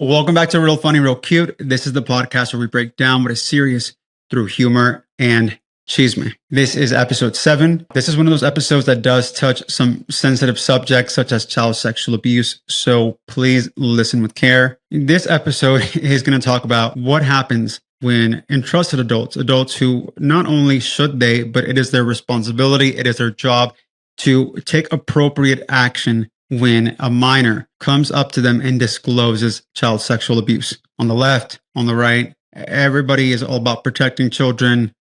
Welcome back to Real Funny, Real Cute. This is the podcast where we break down what is serious through humor and chisme. This is episode 7. This is one of those episodes that does touch some sensitive subjects such as child sexual abuse. So please listen with care. This episode is going to talk about what happens when entrusted adults who not only should they, but it is their responsibility, it is their job to take appropriate action when a minor comes up to them and discloses child sexual abuse. On the left, on the right, everybody is all about protecting children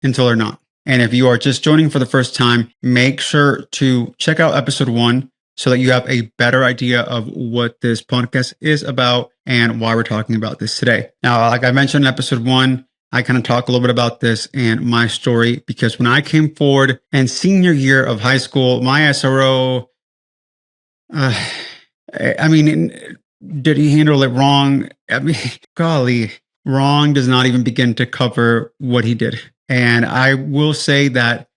until they're not. And if you are just joining for the first time, make sure to check out episode 1 so that you have a better idea of what this podcast is about and why we're talking about this today. Now, like I mentioned in episode 1, I kind of talk a little bit about this and my story, because when I came forward in senior year of high school, my SRO, did he handle it wrong? Golly, wrong does not even begin to cover what he did. And I will say that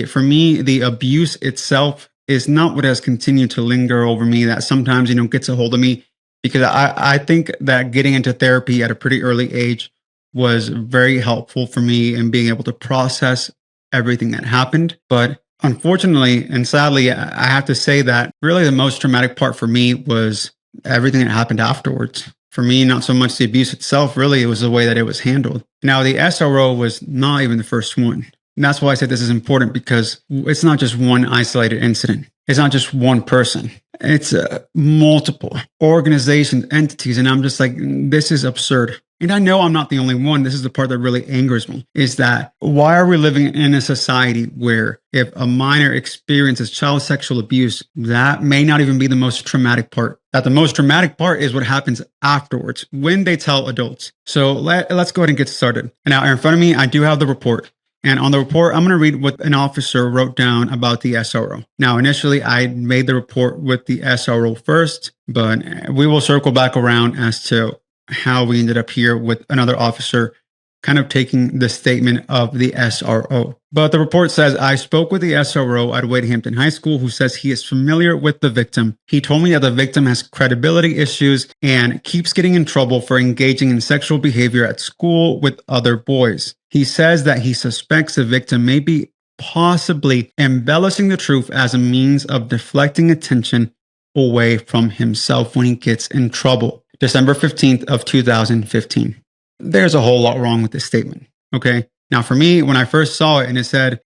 for me, the abuse itself is not what has continued to linger over me, that sometimes, gets a hold of me, because I think that getting into therapy at a pretty early age was very helpful for me in being able to process everything that happened. But unfortunately and sadly, I have to say that really the most traumatic part for me was everything that happened afterwards. For me, not so much the abuse itself, really, it was the way that it was handled. Now, the SRO was not even the first one. And that's why I said this is important, because it's not just one isolated incident. It's not just one person. It's multiple organizations, entities. And I'm just like, this is absurd. And I know I'm not the only one. This is the part that really angers me, is that why are we living in a society where if a minor experiences child sexual abuse, that may not even be the most traumatic part? That the most traumatic part is what happens afterwards when they tell adults. So let's go ahead and get started. Now, in front of me, I do have the report. And on the report, I'm going to read what an officer wrote down about the SRO. Now, initially, I made the report with the SRO first, but we will circle back around as to how we ended up here with another officer kind of taking the statement of the SRO. But the report says, I spoke with the SRO at Wade Hampton High School, who says he is familiar with the victim. He told me that the victim has credibility issues and keeps getting in trouble for engaging in sexual behavior at school with other boys. He says that he suspects the victim may be possibly embellishing the truth as a means of deflecting attention away from himself when he gets in trouble. December 15th of 2015. There's a whole lot wrong with this statement, okay? Now, for me, when I first saw it and it said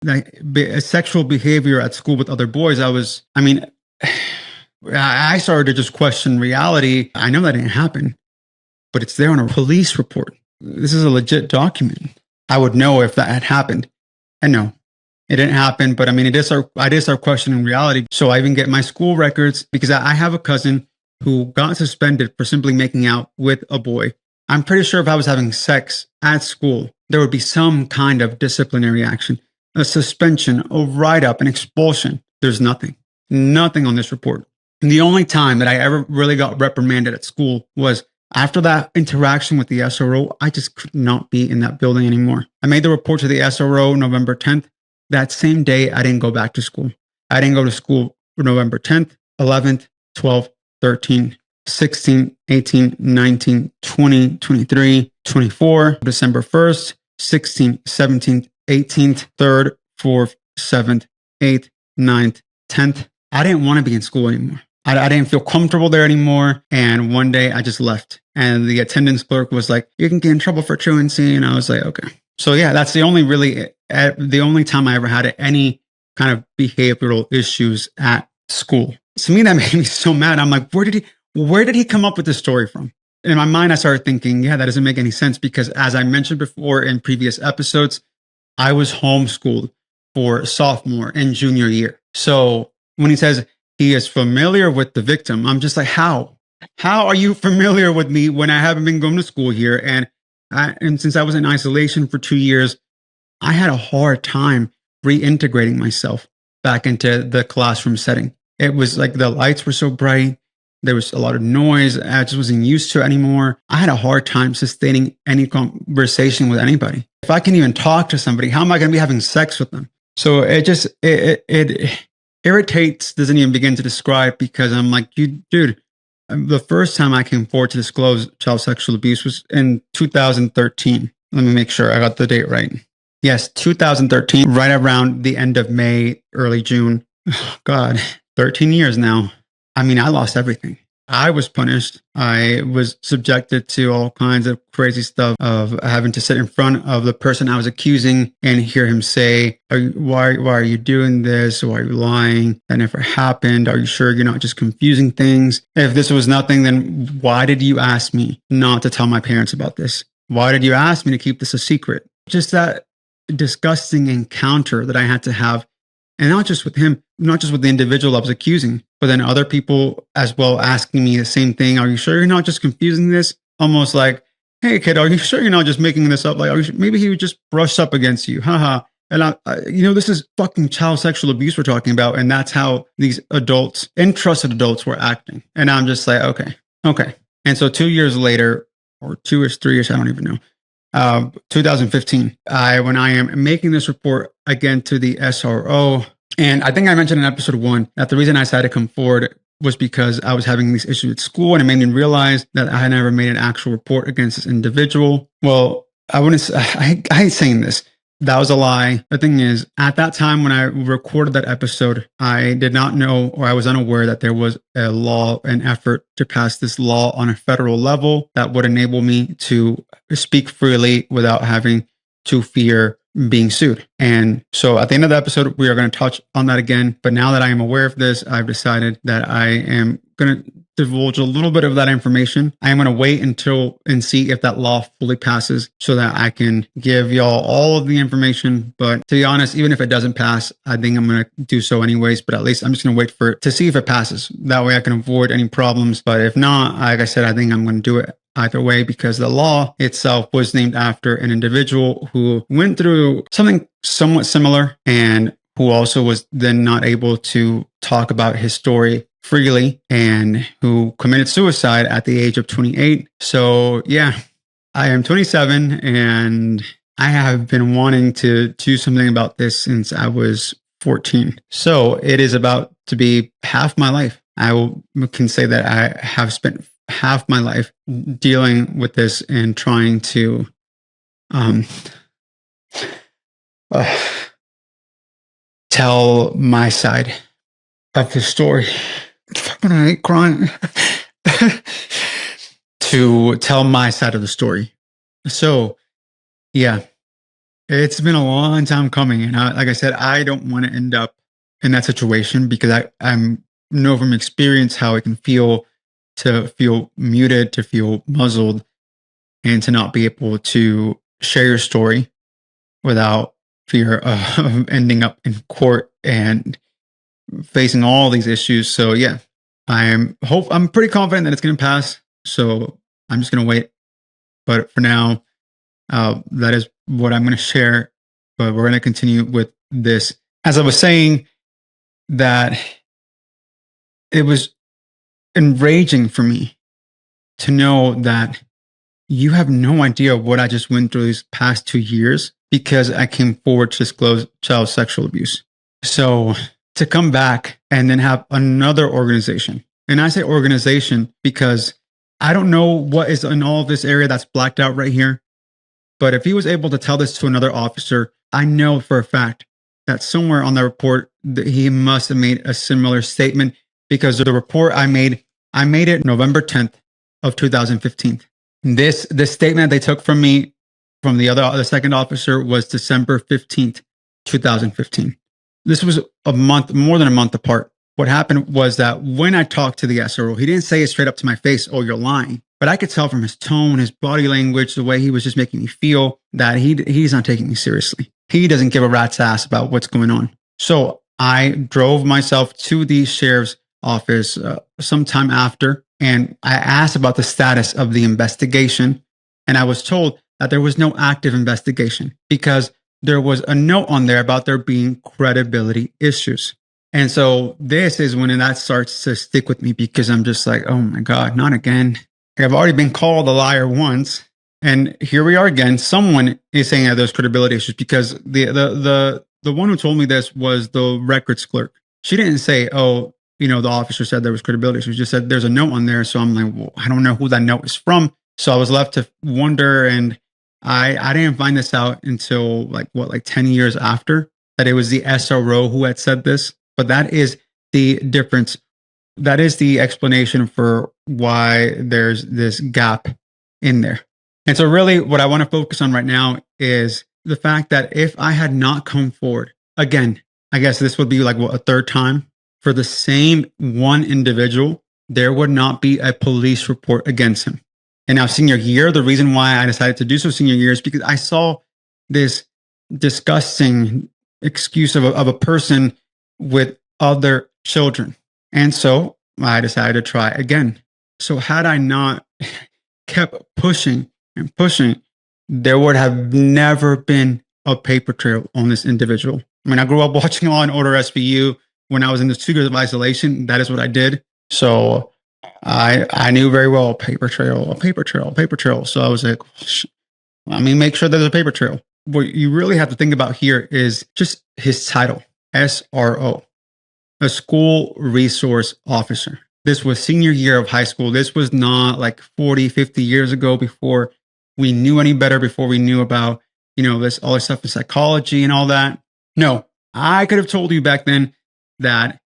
that sexual behavior at school with other boys, I started to just question reality. I know that didn't happen, but it's there on a police report. This is a legit document. I would know if that had happened. And no, it didn't happen, but I did start questioning reality. So I even get my school records, because I have a cousin who got suspended for simply making out with a boy. I'm pretty sure if I was having sex at school, there would be some kind of disciplinary action, a suspension, a write-up, an expulsion. There's nothing on this report. And the only time that I ever really got reprimanded at school was after that interaction with the SRO. I just could not be in that building anymore. I made the report to the SRO November 10th. That same day, I didn't go back to school. I didn't go to school for November 10th, 11th, 12th, 13, 16, 18, 19, 20, 23, 24, December 1st, 16, 17th, 18th, 3rd, 4th, 7th, 8th, 9th, 10th. I didn't want to be in school anymore. I didn't feel comfortable there anymore. And one day I just left. And the attendance clerk was like, you can get in trouble for truancy. And I was like, okay. So yeah, that's the only time I ever had any kind of behavioral issues at school. To me, that made me so mad. I'm like, where did he come up with this story from? In my mind, I started thinking, yeah, that doesn't make any sense, because as I mentioned before in previous episodes, I was homeschooled for sophomore and junior year. So when he says he is familiar with the victim, I'm just like, how? How are you familiar with me when I haven't been going to school here? And since I was in isolation for 2 years, I had a hard time reintegrating myself back into the classroom setting. It was like the lights were so bright. There was a lot of noise. I just wasn't used to it anymore. I had a hard time sustaining any conversation with anybody. If I can even talk to somebody, how am I going to be having sex with them? So it irritates, doesn't even begin to describe, because I'm like, dude, The first time I came forward to disclose child sexual abuse was in 2013. Let me make sure I got the date right. Yes, 2013, right around the end of May, early June. God, 13 years now. I mean, I lost everything. I was punished. I was subjected to all kinds of crazy stuff of having to sit in front of the person I was accusing and hear him say, why are you doing this? Why are you lying? That never happened. Are you sure you're not just confusing things? If this was nothing, then why did you ask me not to tell my parents about this? Why did you ask me to keep this a secret? Just that disgusting encounter that I had to have. And not just with him, not just with the individual I was accusing, but then other people as well asking me the same thing. Are you sure you're not just confusing this? Almost like, hey, kid, are you sure you're not just making this up? Like, maybe he would just brush up against you. Haha. And this is fucking child sexual abuse we're talking about. And that's how these adults, entrusted adults, were acting. And I'm just like, okay. And so 2 years later, or 2 or 3 years, I don't even know. 2015, when I am making this report again to the SRO, and I think I mentioned in episode 1 that the reason I decided to come forward was because I was having these issues at school, and it made me realize that I had never made an actual report against this individual. Well, I hate saying this. That was a lie. The thing is, at that time when I recorded that episode, I did not know, or I was unaware that there was a law, an effort to pass this law on a federal level that would enable me to speak freely without having to fear being sued. And so at the end of the episode, we are going to touch on that again. But now that I am aware of this, I've decided that I am going to divulge a little bit of that information. I am going to wait and see if that law fully passes so that I can give y'all all of the information. But to be honest, even if it doesn't pass, I think I'm going to do so anyways. But at least I'm just going to wait for it to see if it passes. That way I can avoid any problems. But if not, like I said, I think I'm going to do it either way, because the law itself was named after an individual who went through something somewhat similar and who also was then not able to talk about his story freely and who committed suicide at the age of 28. So yeah, I am 27 and I have been wanting to do something about this since I was 14. So it is about to be half my life. Can say that I have spent half my life dealing with this and trying to tell my side of the story. Fucking I hate crying. To tell my side of the story. So, yeah, it's been a long time coming. And like I said, I don't want to end up in that situation because I know from experience how it can feel to feel muted, to feel muzzled, and to not be able to share your story without fear of ending up in court and facing all these issues. So yeah, I'm pretty confident that it's going to pass. So I'm just going to wait. But for now, that is what I'm going to share. But we're going to continue with this. As I was saying, that it was enraging for me to know that you have no idea what I just went through these past 2 years because I came forward to disclose child sexual abuse. So to come back and then have another organization, and I say organization because I don't know what is in all of this area that's blacked out right here. But if he was able to tell this to another officer, I know for a fact that somewhere on the report that he must have made a similar statement, because the report I made it November 10th of 2015. This statement they took from me from the second officer was December 15th, 2015. This was more than a month apart. What happened was that when I talked to the SRO, he didn't say it straight up to my face, "Oh, you're lying." But I could tell from his tone, his body language, the way he was just making me feel that he's not taking me seriously. He doesn't give a rat's ass about what's going on. So I drove myself to the sheriff's office sometime after, and I asked about the status of the investigation. And I was told that there was no active investigation because there was a note on there about there being credibility issues. And so this is when that starts to stick with me because I'm just like, oh my God, not again. I've already been called a liar once. And here we are again. Someone is saying that there's credibility issues because the one who told me this was the records clerk. She didn't say, oh, the officer said there was credibility. So he just said there's a note on there. So I'm like, well, I don't know who that note is from. So I was left to wonder, and I didn't find this out until like 10 years after, that it was the SRO who had said this. But that is the difference. That is the explanation for why there's this gap in there. And so really what I want to focus on right now is the fact that if I had not come forward, again, I guess this would be like a third time, for the same one individual, there would not be a police report against him. And now senior year, the reason why I decided to do so senior year is because I saw this disgusting excuse of a person with other children. And so I decided to try again. So had I not kept pushing and pushing, there would have never been a paper trail on this individual. I mean, I grew up watching Law and Order SVU. When I was in the 2 years of isolation, that is what I did. So I knew very well a paper trail. So I was like, let me make sure there's a paper trail. What you really have to think about here is just his title, SRO, a school resource officer. This was senior year of high school. This was not like 40, 50 years ago, before we knew any better, before we knew about, all this stuff in psychology and all that. No, I could have told you back then that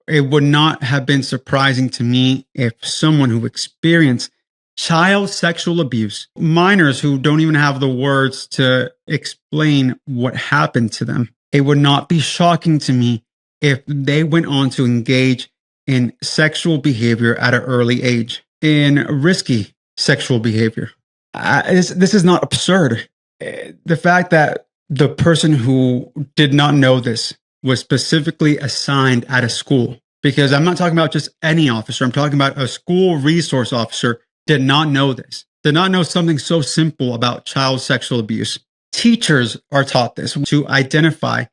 it would not have been surprising to me if someone who experienced child sexual abuse, minors who don't even have the words to explain what happened to them, it would not be shocking to me if they went on to engage in sexual behavior at an early age, in risky sexual behavior. This is not absurd. The fact that the person who did not know this was specifically assigned at a school, because I'm not talking about just any officer, I'm talking about a school resource officer, did not know this, did not know something so simple about child sexual abuse. Teachers are taught this, to identify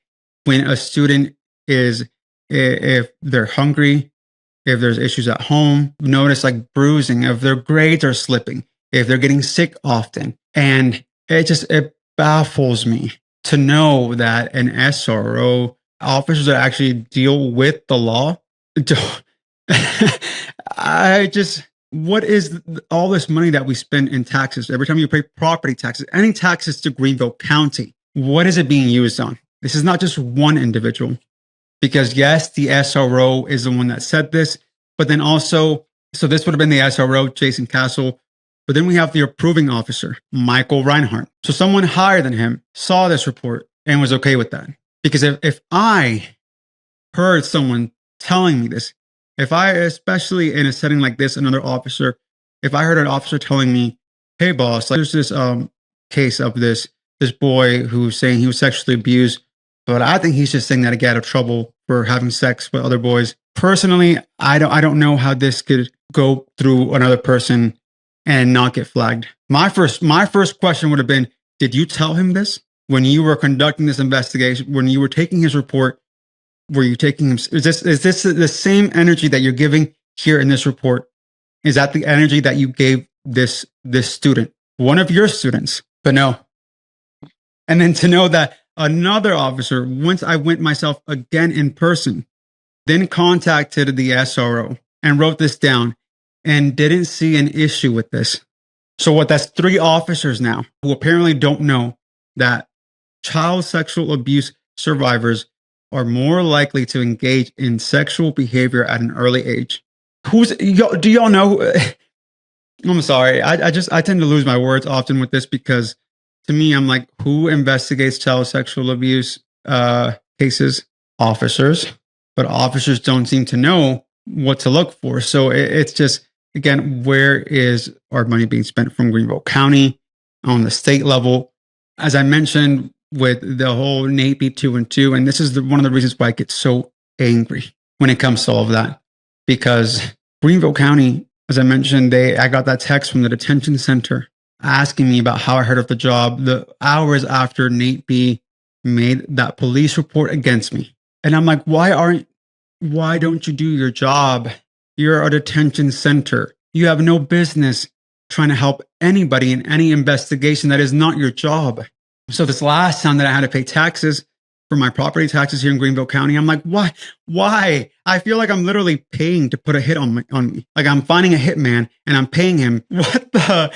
when a student is, if they're hungry, if there's issues at home, notice like bruising, if their grades are slipping, if they're getting sick often. And it baffles me to know that an SRO, officers that actually deal with the law, what is all this money that we spend in taxes? Every time you pay property taxes, any taxes to Greenville County, what is it being used on? This is not just one individual. Because yes, the SRO is the one that said this, but then also, so this would have been the SRO, Jason Castle, but then we have the approving officer, Michael Reinhardt. So someone higher than him saw this report and was okay with that. Because if I heard someone telling me this, if I, especially in a setting like this, another officer, if I heard an officer telling me, hey boss, like, there's this case of this boy who's saying he was sexually abused, but I think he's just saying that to get out of trouble for having sex with other boys. Personally, I don't know how this could go through another person and not get flagged. My first question would have been, did you tell him this when you were conducting this investigation? When you were taking his report, were you taking him? Is this the same energy that you're giving here in this report? Is that the energy that you gave this student, one of your students? But no. And then to know that another officer, once I went myself again in person, then contacted the SRO and wrote this down and didn't see an issue with this. So what, that's 3 officers now who apparently don't know that child sexual abuse survivors are more likely to engage in sexual behavior at an early age. Do y'all know? I'm sorry. I tend to lose my words often with this, because to me, I'm like, who investigates child sexual abuse cases? Officers. But officers don't seem to know what to look for. So it's just, again, where is our money being spent from Greenville County on the state level? As I mentioned with the whole Nate B 2 and 2, and this is one of the reasons why I get so angry when it comes to all of that, because Greenville County, as I mentioned, I got that text from the detention center asking me about how I heard of the job the hours after Nate B made that police report against me. And I'm like, why don't you do your job? You're a detention center. You have no business trying to help anybody in any investigation. That is not your job. So this last time that I had to pay taxes for my property taxes here in Greenville County. I'm like, why? Why? I feel like I'm literally paying to put a hit on me. Like I'm finding a hitman and I'm paying him. What the?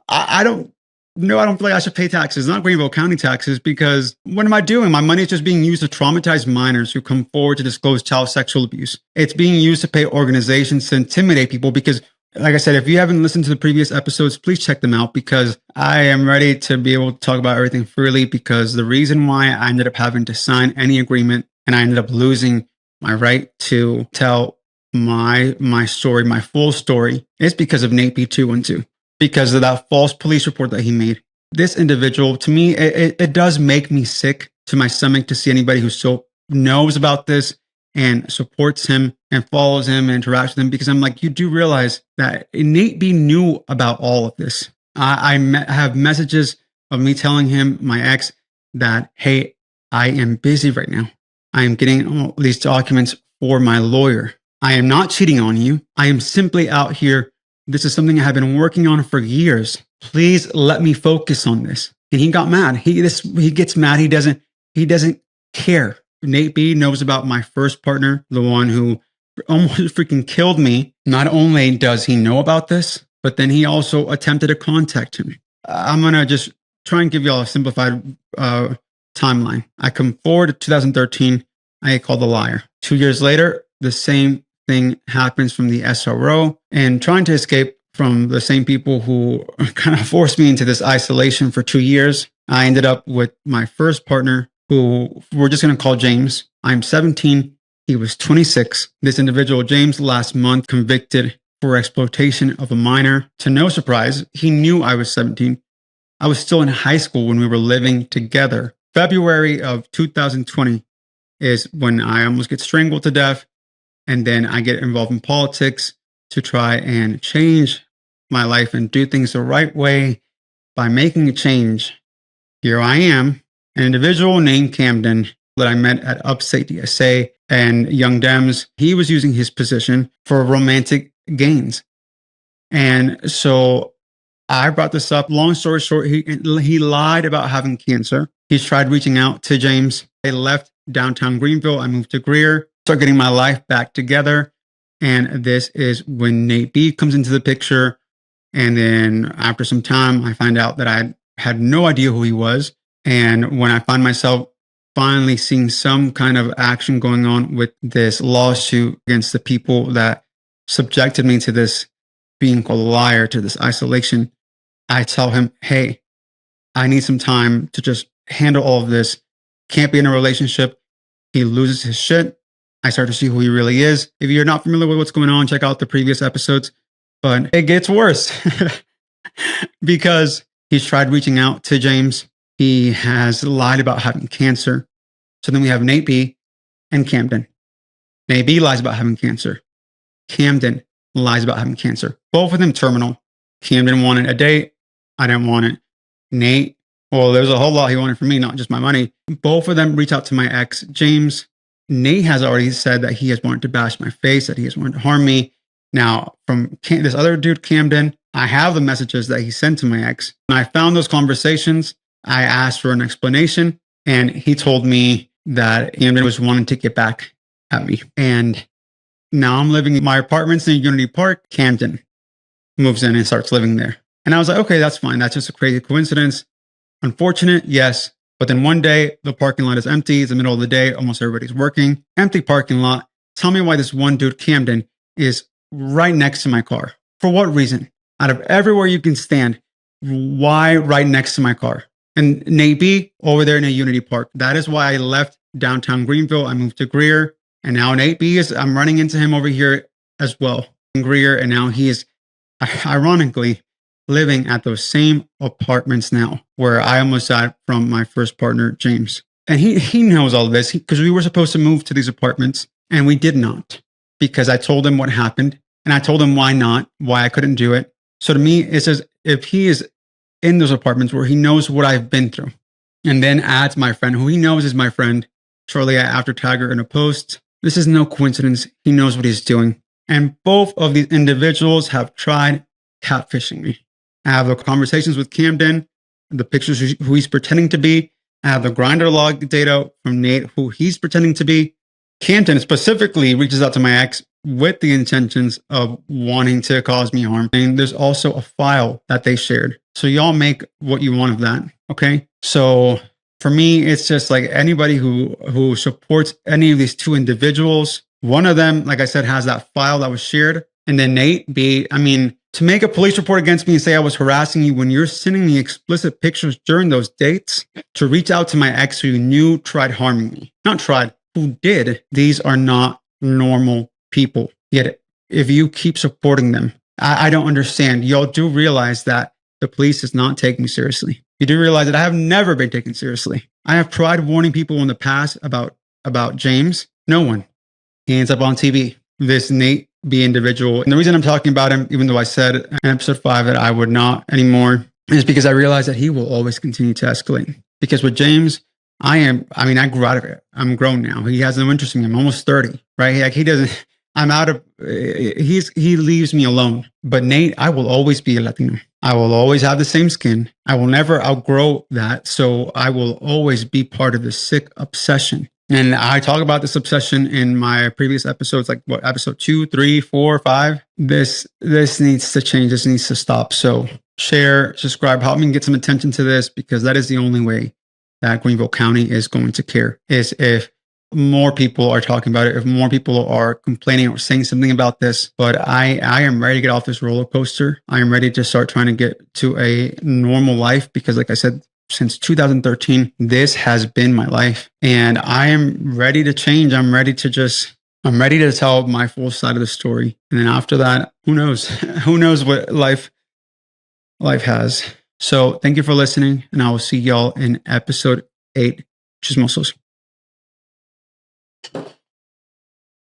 I don't. No, I don't feel like I should pay taxes, not Greenville County taxes, because what am I doing? My money is just being used to traumatize minors who come forward to disclose child sexual abuse. It's being used to pay organizations to intimidate people because, like I said, if you haven't listened to the previous episodes, please check them out because I am ready to be able to talk about everything freely because the reason why I ended up having to sign any agreement and I ended up losing my right to tell my story, my full story, is because of Nate B212. Because of that false police report that he made. This individual, to me, it does make me sick to my stomach to see anybody who so knows about this and supports him and follows him and interacts with him because I'm like, you do realize that Nate B knew about all of this. I have messages of me telling him, my ex, that, hey, I am busy right now. I am getting all these documents for my lawyer. I am not cheating on you. I am simply out here. This is something I have been working on for years. Please let me focus on this. And he got mad. He gets mad. He doesn't care. Nate B knows about my first partner, the one who almost freaking killed me. Not only does he know about this, but then he also attempted to contact him. I'm going to just try and give you all a simplified timeline. I come forward to 2013. I get called a liar. 2 years later, the same thing happens from the SRO and trying to escape from the same people who kind of forced me into this isolation for 2 years. I ended up with my first partner who we're just going to call James. I'm 17. He was 26. This individual, James, last month convicted for exploitation of a minor. To no surprise, he knew I was 17. I was still in high school when we were living together. February of 2020 is when I almost get strangled to death. And then I get involved in politics to try and change my life and do things the right way by making a change. Here I am, an individual named Camden that I met at Upstate DSA and Young Dems. He was using his position for romantic gains. And so I brought this up. Long story short, he lied about having cancer. He's tried reaching out to James. I left downtown Greenville. I moved to Greer. Start getting my life back together. And this is when Nate B comes into the picture. And then after some time, I find out that I had no idea who he was. And when I find myself finally seeing some kind of action going on with this lawsuit against the people that subjected me to this being called a liar, to this isolation, I tell him, hey, I need some time to just handle all of this. Can't be in a relationship. He loses his shit. I start to see who he really is. If you're not familiar with what's going on, check out the previous episodes. But it gets worse because he's tried reaching out to James. He has lied about having cancer. So then we have Nate B and Camden. Nate B lies about having cancer. Camden lies about having cancer. Both of them terminal. Camden wanted a date. I didn't want it. Nate, well, there's a whole lot he wanted from me, not just my money. Both of them reach out to my ex, James. Nate has already said that he has wanted to bash my face, that he has wanted to harm me. Now, from this other dude, Camden, I have the messages that he sent to my ex. And I found those conversations. I asked for an explanation, and he told me that Camden was wanting to get back at me. And now I'm living in my apartments in Unity Park. Camden moves in and starts living there. And I was like, okay, that's fine. That's just a crazy coincidence. Unfortunate, yes. But then one day, the parking lot is empty. It's the middle of the day. Almost everybody's working. Empty parking lot. Tell me why this one dude, Camden, is right next to my car. For what reason? Out of everywhere you can stand, why right next to my car? And Nate B over there in a Unity Park. That is why I left downtown Greenville. I moved to Greer. And now Nate B I'm running into him over here as well in Greer. And now he is ironically living at those same apartments now where I almost died from my first partner, James. And he knows all of this because we were supposed to move to these apartments and we did not because I told him what happened and I told him why not, why I couldn't do it. So to me, it says if he is in those apartments where he knows what I've been through and then adds my friend who he knows is my friend, shortly after tag her in a post, this is no coincidence. He knows what he's doing. And both of these individuals have tried catfishing me. I have the conversations with Camden, the pictures who he's pretending to be. I have the grinder log data from Nate, who he's pretending to be. Canton specifically reaches out to my ex with the intentions of wanting to cause me harm. And there's also a file that they shared. So y'all make what you want of that. Okay. So for me, it's just like anybody who supports any of these two individuals. One of them, like I said, has that file that was shared. And then Nate, to make a police report against me and say I was harassing you when you're sending me explicit pictures during those dates to reach out to my ex who you knew tried harming me. Not tried, who did. These are not normal people. Yet if you keep supporting them, I don't understand. Y'all do realize that the police is not taking me seriously. You do realize that I have never been taken seriously. I have tried warning people in the past about James. No one. He ends up on TV. This Nate B individual. And the reason I'm talking about him, even though I said in episode 5 that I would not anymore, is because I realize that he will always continue to escalate. Because with James, I grew out of it. I'm grown now. He has no interest in me. I'm almost 30, right? Like he doesn't, I'm out of, he leaves me alone. But Nate, I will always be a Latino. I will always have the same skin. I will never outgrow that. So I will always be part of this sick obsession. And I talk about this obsession in my previous episodes, like what, episode 2, 3, 4, 5. This needs to change. This needs to stop. So share, subscribe, help me get some attention to this, because that is the only way that Greenville County is going to care, is if more people are talking about it, if more people are complaining or saying something about this. But I am ready to get off this roller coaster. I am ready to start trying to get to a normal life, because like I said, since 2013, this has been my life, and I am ready to change. I'm ready to tell my full side of the story. And then after that, who knows? Who knows what life has. So thank you for listening, and I will see y'all in episode 8. Chismosos.